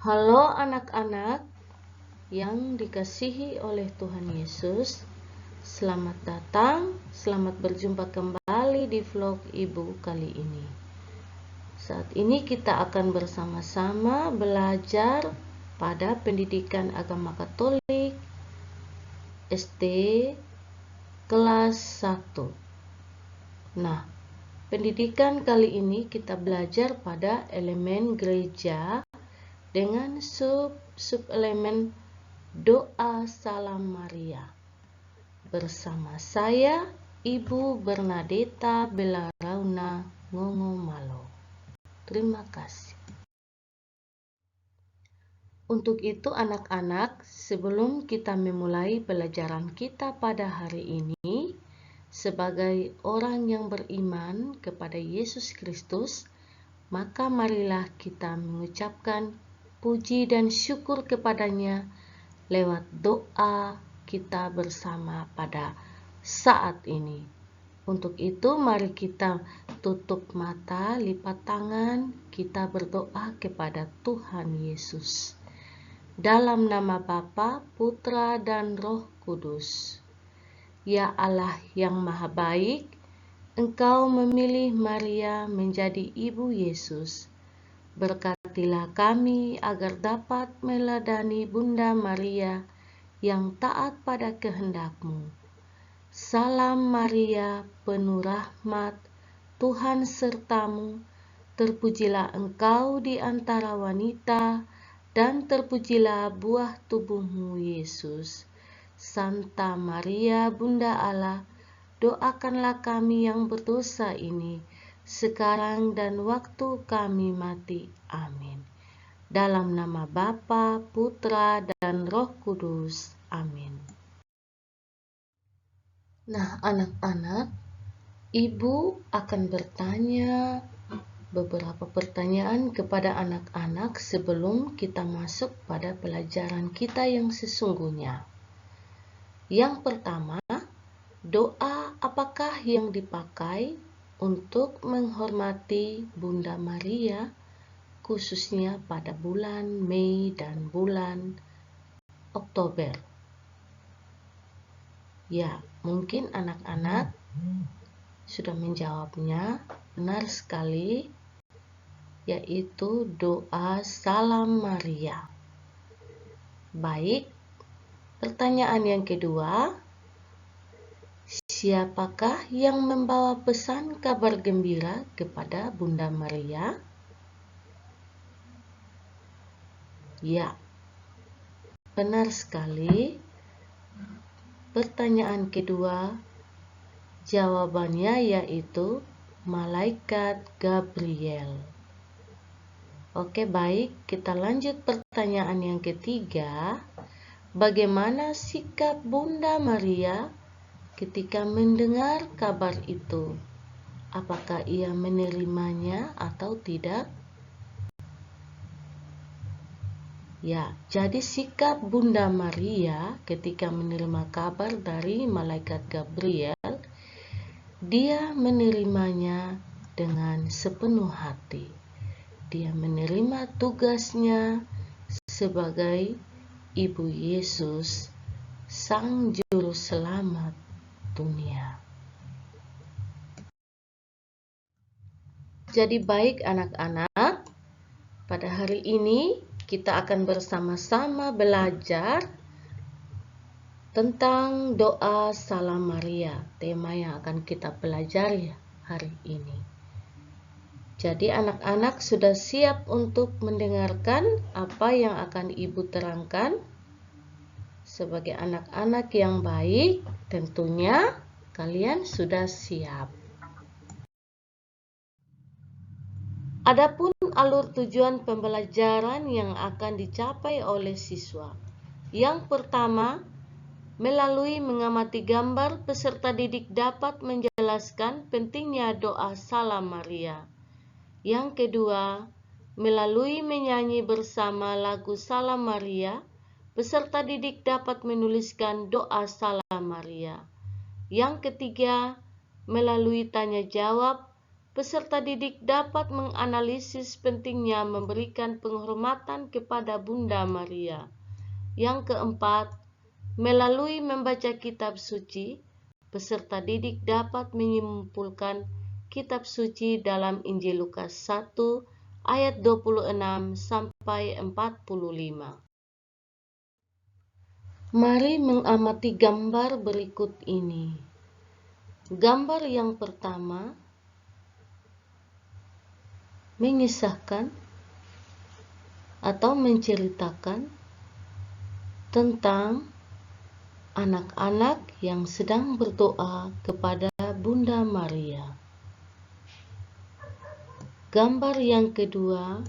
Halo anak-anak yang dikasihi oleh Tuhan Yesus. Selamat datang, selamat berjumpa kembali di vlog Ibu kali ini. Saat ini kita akan bersama-sama belajar pada pendidikan agama Katolik SD kelas 1. Nah, pendidikan kali ini kita belajar pada elemen gereja dengan sub-elemen doa Salam Maria. Bersama saya, Ibu Bernadetta Belarauna Ngomomalo. Terima kasih. Untuk itu anak-anak, sebelum kita memulai pelajaran kita pada hari ini, sebagai orang yang beriman kepada Yesus Kristus, maka marilah kita mengucapkan puji dan syukur kepadanya lewat doa kita bersama pada saat ini. Untuk itu mari kita tutup mata, lipat tangan, kita berdoa kepada Tuhan Yesus. Dalam nama Bapa, Putra, dan Roh Kudus. Ya Allah yang Maha Baik, Engkau memilih Maria menjadi ibu Yesus. Berkatilah kami agar dapat meladani Bunda Maria yang taat pada kehendak-Mu. Salam Maria, penuh rahmat, Tuhan sertamu, terpujilah Engkau di antara wanita, dan terpujilah buah tubuh-Mu, Yesus. Santa Maria, Bunda Allah, doakanlah kami yang berdosa ini, sekarang dan waktu kami mati. Amin. Dalam nama Bapa, Putra, dan Roh Kudus. Amin. Nah, anak-anak, Ibu akan bertanya beberapa pertanyaan kepada anak-anak sebelum kita masuk pada pelajaran kita yang sesungguhnya. Yang pertama, doa apakah yang dipakai untuk menghormati Bunda Maria, khususnya pada bulan Mei dan bulan Oktober? Ya, mungkin anak-anak sudah menjawabnya. Benar sekali, yaitu doa Salam Maria. Baik, pertanyaan yang kedua, siapakah yang membawa pesan kabar gembira kepada Bunda Maria? Ya, benar sekali. Pertanyaan kedua, jawabannya yaitu Malaikat Gabriel. Oke, baik, kita lanjut pertanyaan yang ketiga. Bagaimana sikap Bunda Maria ketika mendengar kabar itu? Apakah ia menerimanya atau tidak? Ya, jadi sikap Bunda Maria ketika menerima kabar dari Malaikat Gabriel, dia menerimanya dengan sepenuh hati. Dia menerima tugasnya sebagai Ibu Yesus, Sang Juru Selamat dunia. Jadi baik anak-anak, pada hari ini kita akan bersama-sama belajar tentang doa Salam Maria, tema yang akan kita pelajari hari ini. Jadi anak-anak sudah siap untuk mendengarkan apa yang akan Ibu terangkan? Sebagai anak-anak yang baik, tentunya kalian sudah siap. Adapun alur tujuan pembelajaran yang akan dicapai oleh siswa. Yang pertama, melalui mengamati gambar, peserta didik dapat menjelaskan pentingnya doa Salam Maria. Yang kedua, melalui menyanyi bersama lagu Salam Maria, peserta didik dapat menuliskan doa Salam Maria. Yang ketiga, melalui tanya jawab, peserta didik dapat menganalisis pentingnya memberikan penghormatan kepada Bunda Maria. Yang keempat, melalui membaca kitab suci, peserta didik dapat menyimpulkan kitab suci dalam Injil Lukas 1 ayat 26 sampai 45. Mari mengamati gambar berikut ini. Gambar yang pertama mengisahkan atau menceritakan tentang anak-anak yang sedang berdoa kepada Bunda Maria. Gambar yang kedua,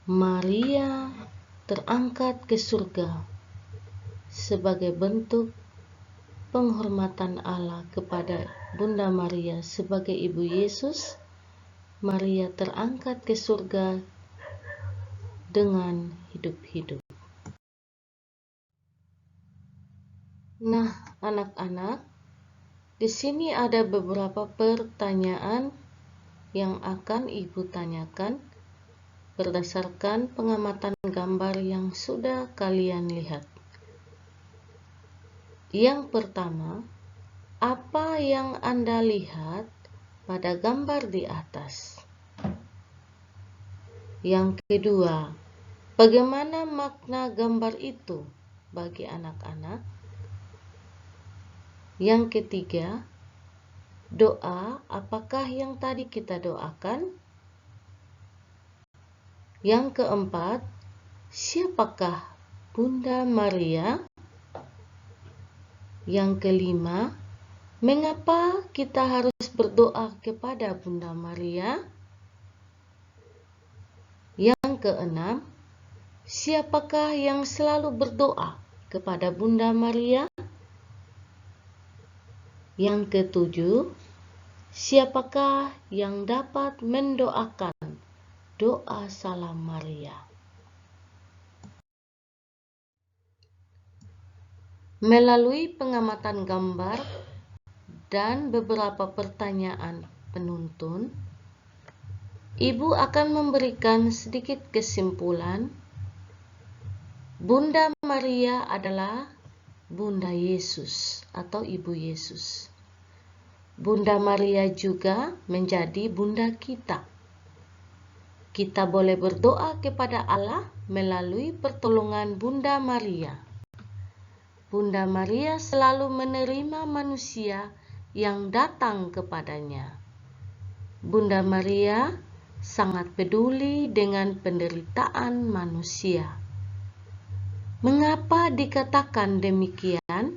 Maria terangkat ke surga sebagai bentuk penghormatan Allah kepada Bunda Maria sebagai Ibu Yesus. Maria terangkat ke surga dengan hidup-hidup. Nah, anak-anak, di sini ada beberapa pertanyaan yang akan Ibu tanyakan berdasarkan pengamatan gambar yang sudah kalian lihat. Yang pertama, apa yang Anda lihat pada gambar di atas? Yang kedua, bagaimana makna gambar itu bagi anak-anak? Yang ketiga, doa apakah yang tadi kita doakan? Yang keempat, siapakah Bunda Maria? Yang kelima, mengapa kita harus berdoa kepada Bunda Maria? Yang keenam, siapakah yang selalu berdoa kepada Bunda Maria? Yang ketujuh, siapakah yang dapat mendoakan doa Salam Maria? Melalui pengamatan gambar dan beberapa pertanyaan penuntun, Ibu akan memberikan sedikit kesimpulan. Bunda Maria adalah Bunda Yesus atau Ibu Yesus. Bunda Maria juga menjadi Bunda kita. Kita boleh berdoa kepada Allah melalui pertolongan Bunda Maria. Bunda Maria selalu menerima manusia yang datang kepadanya. Bunda Maria sangat peduli dengan penderitaan manusia. Mengapa dikatakan demikian?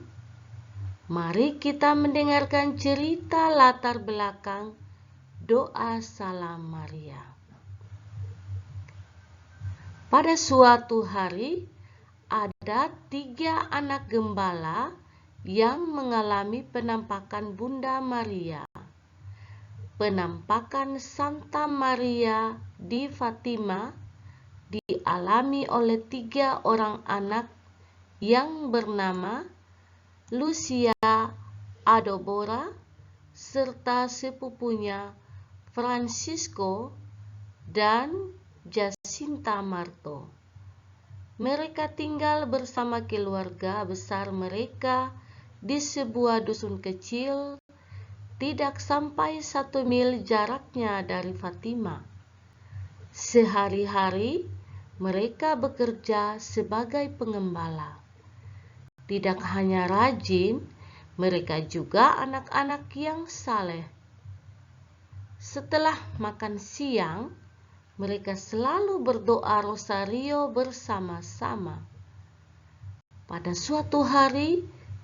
Mari kita mendengarkan cerita latar belakang doa Salam Maria. Pada suatu hari, ada 3 anak gembala yang mengalami penampakan Bunda Maria. Penampakan Santa Maria di Fatima dialami oleh 3 orang anak yang bernama Lucia Adobora serta sepupunya Francisco dan Jacinta Marto. Mereka tinggal bersama keluarga besar mereka di sebuah dusun kecil, tidak sampai 1 mil jaraknya dari Fatima. Sehari-hari mereka bekerja sebagai pengembala. Tidak hanya rajin, mereka juga anak-anak yang saleh. Setelah makan siang, mereka selalu berdoa rosario bersama-sama. Pada suatu hari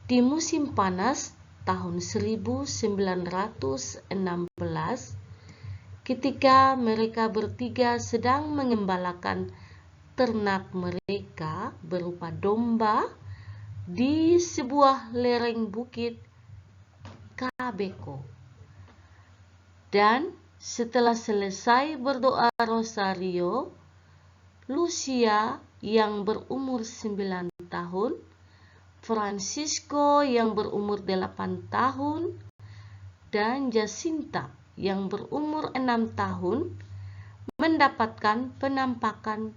di musim panas tahun 1916, ketika mereka bertiga sedang mengembalakan ternak mereka berupa domba di sebuah lereng bukit Kabeko. Dan setelah selesai berdoa rosario, Lucia yang berumur 9 tahun, Francisco yang berumur 8 tahun, dan Jacinta yang berumur 6 tahun mendapatkan penampakan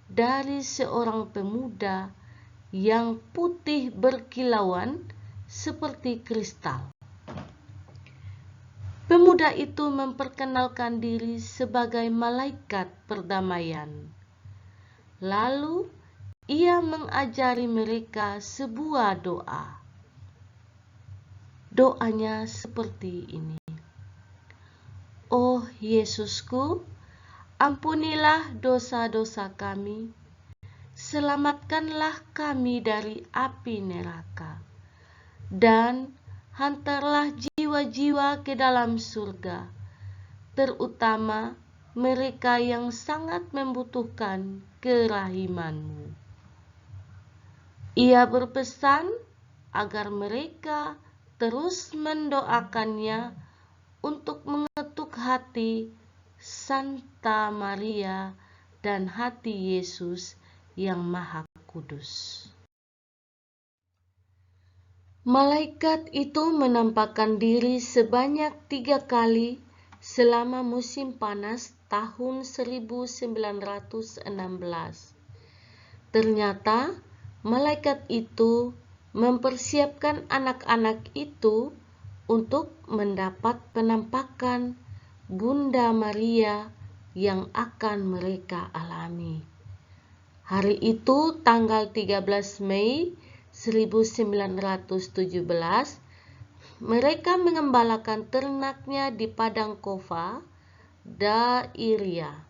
dari seorang pemuda yang putih berkilauan seperti kristal. Pemuda itu memperkenalkan diri sebagai malaikat perdamaian. Lalu ia mengajari mereka sebuah doa. Doanya seperti ini. Oh Yesusku, ampunilah dosa-dosa kami, selamatkanlah kami dari api neraka, dan hantarlah jiwa-jiwa ke dalam surga, terutama mereka yang sangat membutuhkan kerahiman-Mu. Ia berpesan agar mereka terus mendoakannya untuk mengetuk hati Santa Maria dan hati Yesus yang Maha Kudus. Malaikat itu menampakkan diri sebanyak 3 kali selama musim panas tahun 1916. Ternyata malaikat itu mempersiapkan anak-anak itu untuk mendapat penampakan Bunda Maria yang akan mereka alami. Hari itu tanggal 13 Mei 1917, mereka mengembalakan ternaknya di padang Kova, Dairia.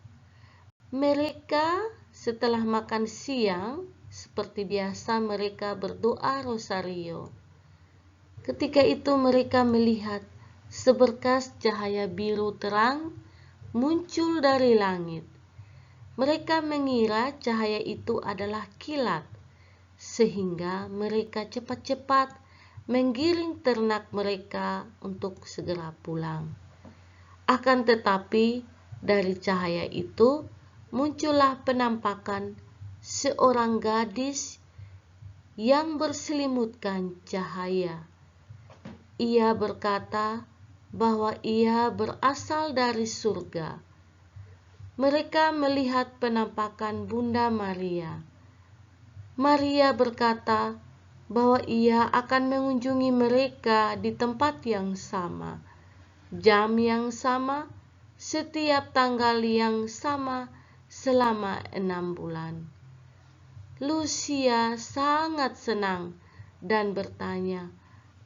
Mereka setelah makan siang, seperti biasa mereka berdoa rosario. Ketika itu mereka melihat seberkas cahaya biru terang muncul dari langit. Mereka mengira cahaya itu adalah kilat, sehingga mereka cepat-cepat menggiring ternak mereka untuk segera pulang. Akan tetapi dari cahaya itu muncullah penampakan seorang gadis yang berselimutkan cahaya. Ia berkata bahwa ia berasal dari surga. Mereka melihat penampakan Bunda Maria. Maria berkata bahwa ia akan mengunjungi mereka di tempat yang sama, jam yang sama, setiap tanggal yang sama selama 6 bulan. Lucia sangat senang dan bertanya,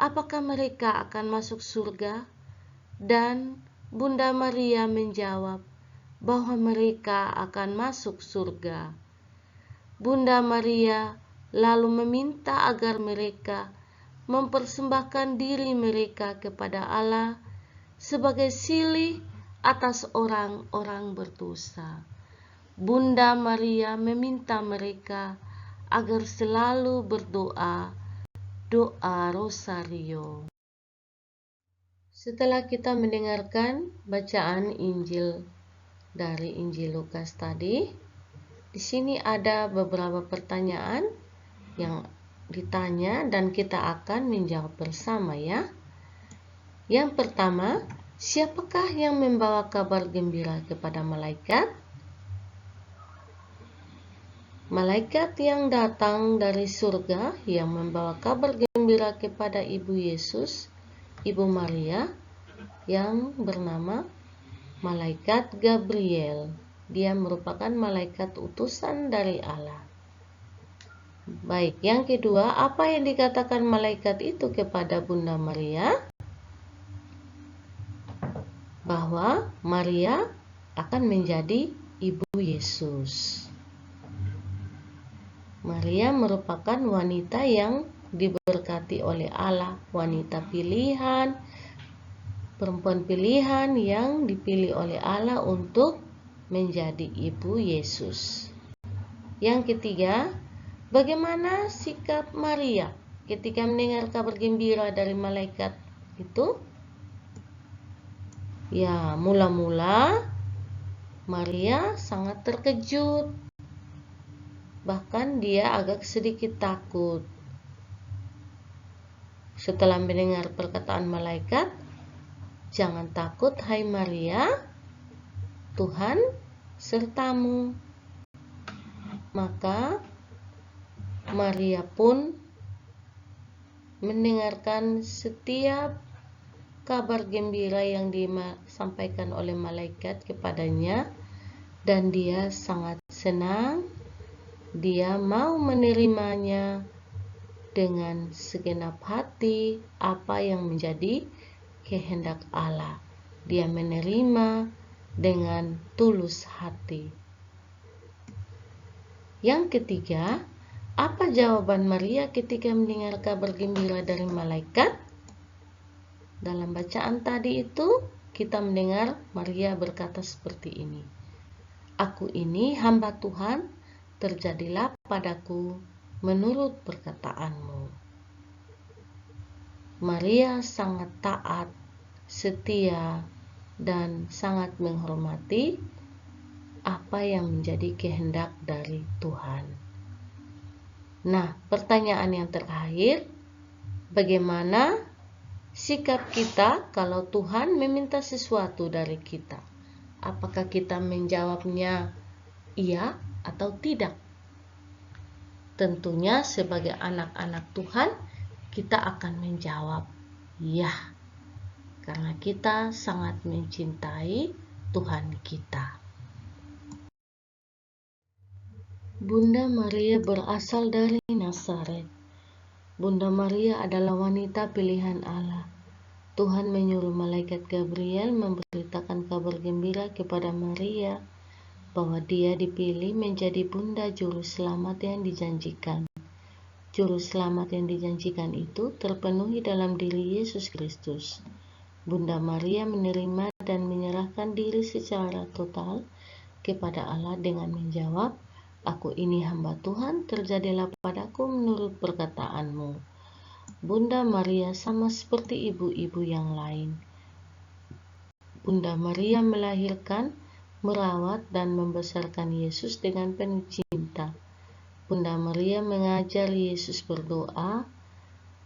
apakah mereka akan masuk surga? Dan Bunda Maria menjawab bahwa mereka akan masuk surga. Bunda Maria lalu meminta agar mereka mempersembahkan diri mereka kepada Allah sebagai silih atas orang-orang berdosa. Bunda Maria meminta mereka agar selalu berdoa, doa rosario. Setelah kita mendengarkan bacaan Injil dari Injil Lukas tadi, di sini ada beberapa pertanyaan yang ditanya dan kita akan menjawab bersama ya. Yang pertama, siapakah yang membawa kabar gembira kepada malaikat? Malaikat yang datang dari surga yang membawa kabar gembira kepada Ibu Yesus, Ibu Maria, yang bernama Malaikat Gabriel. Dia merupakan malaikat utusan dari Allah. Baik, yang kedua, apa yang dikatakan malaikat itu kepada Bunda Maria? Bahwa Maria akan menjadi Ibu Yesus. Maria merupakan wanita yang diberkati oleh Allah, wanita pilihan, perempuan pilihan yang dipilih oleh Allah untuk menjadi Ibu Yesus. Yang ketiga, bagaimana sikap Maria ketika mendengar kabar gembira dari malaikat itu? Ya, mula-mula Maria sangat terkejut. Bahkan dia agak sedikit takut. Setelah mendengar perkataan malaikat, Jangan takut, hai Maria, Tuhan sertamu. Maka Maria pun mendengarkan setiap kabar gembira yang disampaikan oleh malaikat kepadanya, dan dia sangat senang. Dia mau menerimanya dengan segenap hati, apa yang menjadi kehendak Allah. Dia menerima dengan tulus hati. Yang ketiga, apa jawaban Maria ketika mendengar kabar gembira dari malaikat? Dalam bacaan tadi itu, kita mendengar Maria berkata seperti ini. Aku ini hamba Tuhan, terjadilah padaku menurut perkataanmu. Maria sangat taat, setia, dan sangat menghormati apa yang menjadi kehendak dari Tuhan. Nah, pertanyaan yang terakhir, bagaimana sikap kita kalau Tuhan meminta sesuatu dari kita? Apakah kita menjawabnya iya atau tidak? Tentunya sebagai anak-anak Tuhan, kita akan menjawab ya, karena kita sangat mencintai Tuhan kita. Bunda Maria berasal dari Nazaret. Bunda Maria adalah wanita pilihan Allah. Tuhan menyuruh malaikat Gabriel memberitakan kabar gembira kepada Maria bahwa dia dipilih menjadi bunda juru selamat yang dijanjikan. Juru selamat yang dijanjikan itu terpenuhi dalam diri Yesus Kristus. Bunda Maria menerima dan menyerahkan diri secara total kepada Allah dengan menjawab, "Aku ini hamba Tuhan, terjadilah padaku menurut perkataanmu." Bunda Maria sama seperti ibu-ibu yang lain. Bunda Maria melahirkan, merawat, dan membesarkan Yesus dengan penuh cinta. Bunda Maria mengajar Yesus berdoa,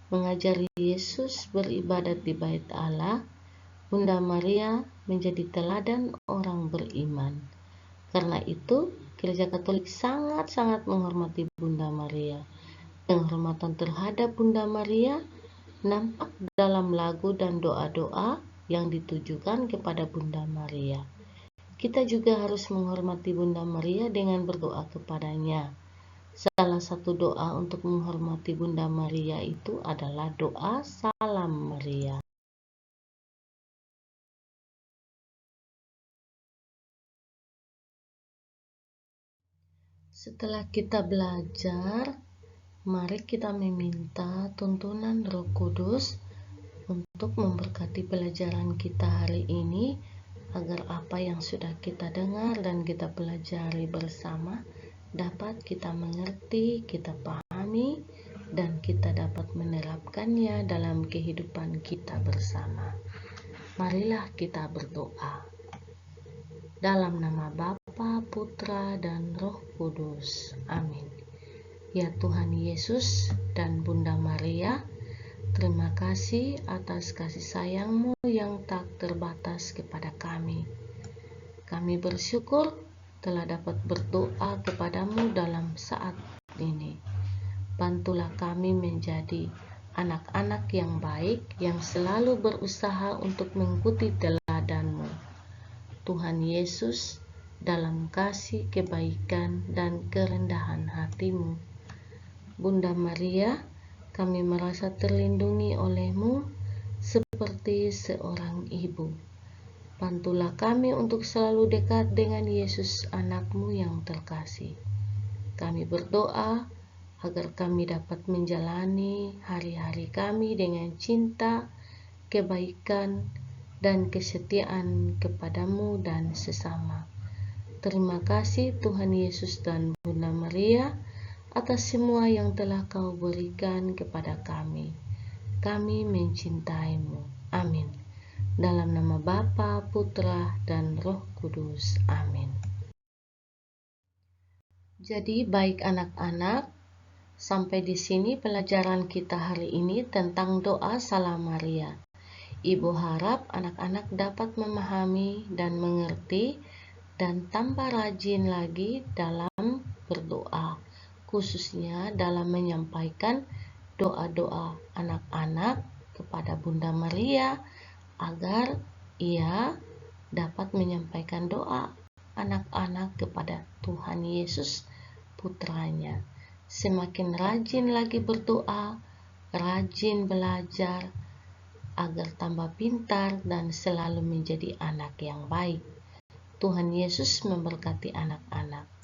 mengajar Yesus beribadat di bait Allah. Bunda Maria menjadi teladan orang beriman. Karena itu, Gereja Katolik sangat-sangat menghormati Bunda Maria. Penghormatan terhadap Bunda Maria nampak dalam lagu dan doa-doa yang ditujukan kepada Bunda Maria. Kita juga harus menghormati Bunda Maria dengan berdoa kepadanya. Salah satu doa untuk menghormati Bunda Maria itu adalah doa Salam Maria. Setelah kita belajar, mari kita meminta tuntunan Roh Kudus untuk memberkati pelajaran kita hari ini, agar apa yang sudah kita dengar dan kita pelajari bersama dapat kita mengerti, kita pahami, dan kita dapat menerapkannya dalam kehidupan kita bersama. Marilah kita berdoa. Dalam nama Bapa, Putra, dan Roh Kudus. Amin. Ya Tuhan Yesus dan Bunda Maria, terima kasih atas kasih sayang-Mu yang tak terbatas kepada kami. Kami bersyukur telah dapat berdoa kepadamu dalam saat ini. Bantulah kami menjadi anak-anak yang baik, yang selalu berusaha untuk mengikuti teladan-Mu. Tuhan Yesus, dalam kasih, kebaikan, dan kerendahan hati-Mu. Bunda Maria, kami merasa terlindungi oleh-Mu seperti seorang ibu. Bantulah kami untuk selalu dekat dengan Yesus, anak-Mu yang terkasih. Kami berdoa agar kami dapat menjalani hari-hari kami dengan cinta, kebaikan, dan kesetiaan kepadamu dan sesama. Terima kasih Tuhan Yesus dan Bunda Maria atas semua yang telah Kau berikan kepada kami. Kami mencintai-Mu. Amin. Dalam nama Bapa, Putra, dan Roh Kudus. Amin. Jadi baik anak-anak, sampai di sini pelajaran kita hari ini tentang doa Salam Maria. Ibu harap anak-anak dapat memahami dan mengerti dan tambah rajin lagi dalam berdoa, khususnya dalam menyampaikan doa-doa anak-anak kepada Bunda Maria agar ia dapat menyampaikan doa anak-anak kepada Tuhan Yesus putranya. Semakin rajin lagi berdoa, rajin belajar, agar tambah pintar dan selalu menjadi anak yang baik. Tuhan Yesus memberkati anak-anak.